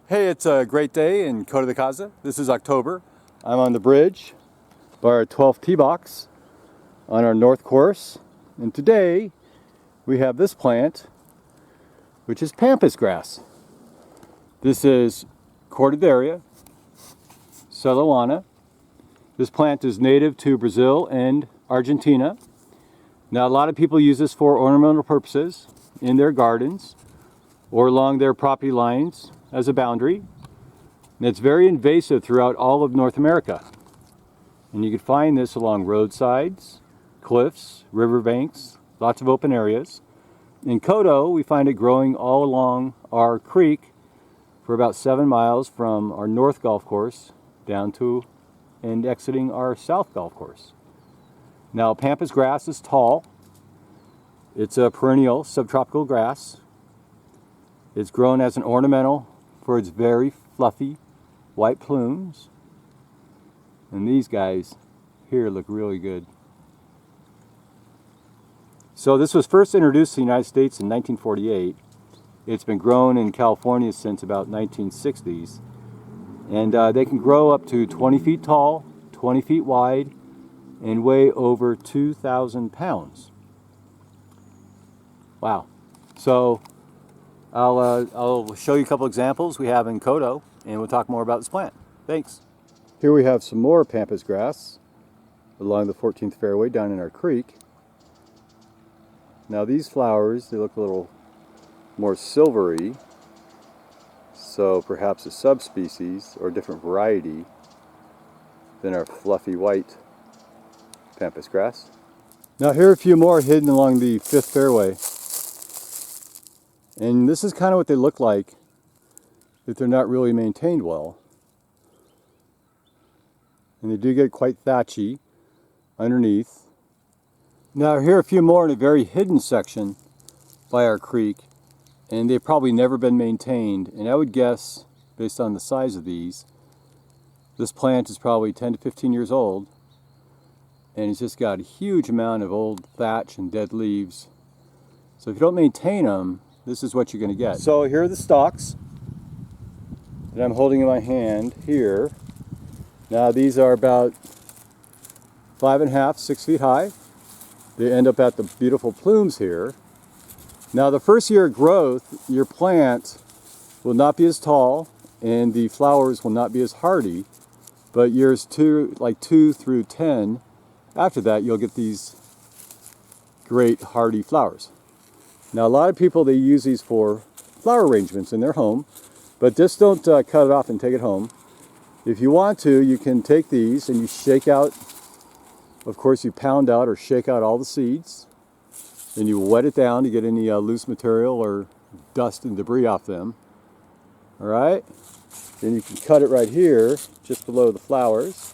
Hey, it's a great day in Coto de Caza. This is October. I'm on the bridge by our 12th tee box on our north course. And today we have this plant, which is Pampas grass. This is Cortaderia, selloana. This plant is native to Brazil and Argentina. Now, a lot of people use this for ornamental purposes in their gardens or along their property lines as a boundary. And it's very invasive throughout all of North America. And you can find this along roadsides, cliffs, riverbanks, lots of open areas. In Coto, we find it growing all along our creek for about 7 miles from our north golf course down to and exiting our south golf course. Now, Pampas grass is tall. It's a perennial subtropical grass. It's grown as an ornamental for its very fluffy white plumes. And these guys here look really good. So this was first introduced to the United States in 1948. It's been grown in California since about 1960s. And they can grow up to 20 feet tall, 20 feet wide, and weigh over 2,000 pounds. Wow. So I'll show you a couple examples we have in Coto, and we'll talk more about this plant. Thanks. Here we have some more Pampas grass along the 14th fairway down in our creek. Now these flowers, they look a little more silvery, so perhaps a subspecies or a different variety than our fluffy white Pampas grass. Now here are a few more hidden along the 5th fairway. And this is kind of what they look like if they're not really maintained well. And they do get quite thatchy underneath. Now here are a few more in a very hidden section by our creek. And they've probably never been maintained. And I would guess, based on the size of these, this plant is probably 10 to 15 years old. And it's just got a huge amount of old thatch and dead leaves. So if you don't maintain them, this is what you're going to get. So here are the stalks that I'm holding in my hand here. Now these are about 5.5, 6 feet high. They end up at the beautiful plumes here. Now the first year of growth, your plant will not be as tall and the flowers will not be as hardy, but years 2 through 10, after that you'll get these great hardy flowers. Now a lot of people, they use these for flower arrangements in their home, but just don't cut it off and take it home. If you want to, you can take these and you shake out, of course you pound out or shake out all the seeds. Then you wet it down to get any loose material or dust and debris off them. All right? Then you can cut it right here, just below the flowers.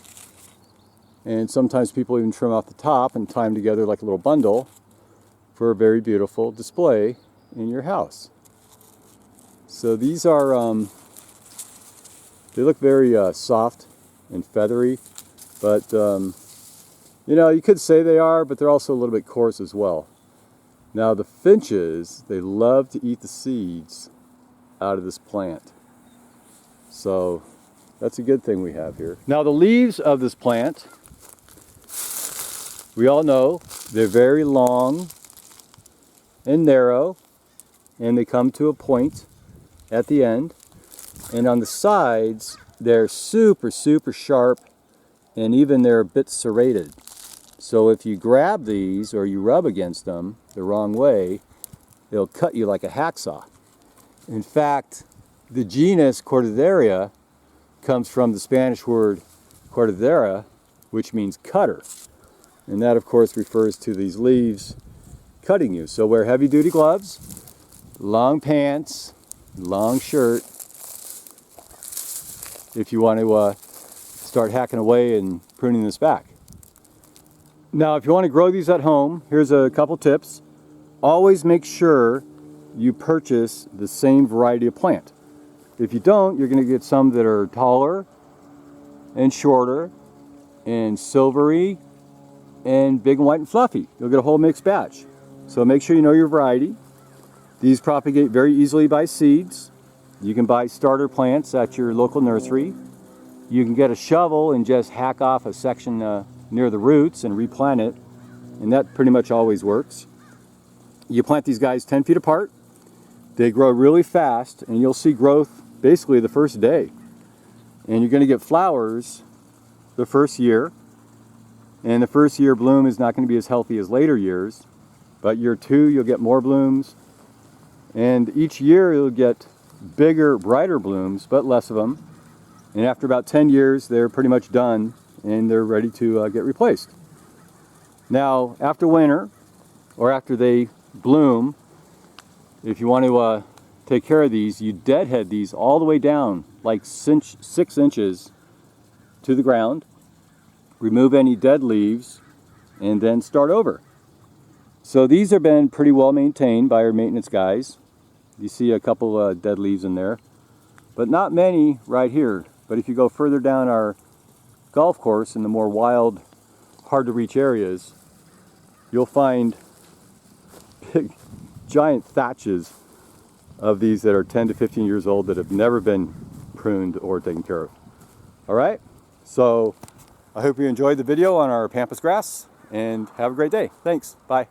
And sometimes people even trim off the top and tie them together like a little bundle for a very beautiful display in your house. So these are, they look very soft and feathery, but you know, you could say they are, but they're also a little bit coarse as well. Now the finches, they love to eat the seeds out of this plant. So that's a good thing we have here. Now the leaves of this plant, we all know they're very long and narrow, and they come to a point at the end. And on the sides, they're super, super sharp, and even they're a bit serrated. So if you grab these or you rub against them the wrong way, they'll cut you like a hacksaw. In fact, the genus Cortaderia comes from the Spanish word cortadera, which means cutter. And that, of course, refers to these leaves cutting you. So wear heavy-duty gloves, long pants, long shirt, if you want to start hacking away and pruning this back. Now, if you want to grow these at home, here's a couple tips. Always make sure you purchase the same variety of plant. If you don't, you're going to get some that are taller and shorter and silvery and big and white and fluffy. You'll get a whole mixed batch. So make sure you know your variety. These propagate very easily by seeds. You can buy starter plants at your local nursery. You can get a shovel and just hack off a section near the roots and replant it, and that pretty much always works. You plant these guys 10 feet apart. They grow really fast, and you'll see growth basically the first day. And you're going to get flowers the first year, and the first year bloom is not going to be as healthy as later years, but year 2 you'll get more blooms, and each year you'll get bigger, brighter blooms, but less of them. And after about 10 years, they're pretty much done and they're ready to get replaced. Now, after winter, or after they bloom, if you want to take care of these, you deadhead these all the way down, like 6 inches to the ground, remove any dead leaves, and then start over. So these have been pretty well maintained by our maintenance guys. You see a couple dead leaves in there, but not many right here. But if you go further down our golf course in the more wild, hard to reach areas, you'll find big, giant thatches of these that are 10 to 15 years old that have never been pruned or taken care of. All right, so I hope you enjoyed the video on our pampas grass, and have a great day. Thanks, bye.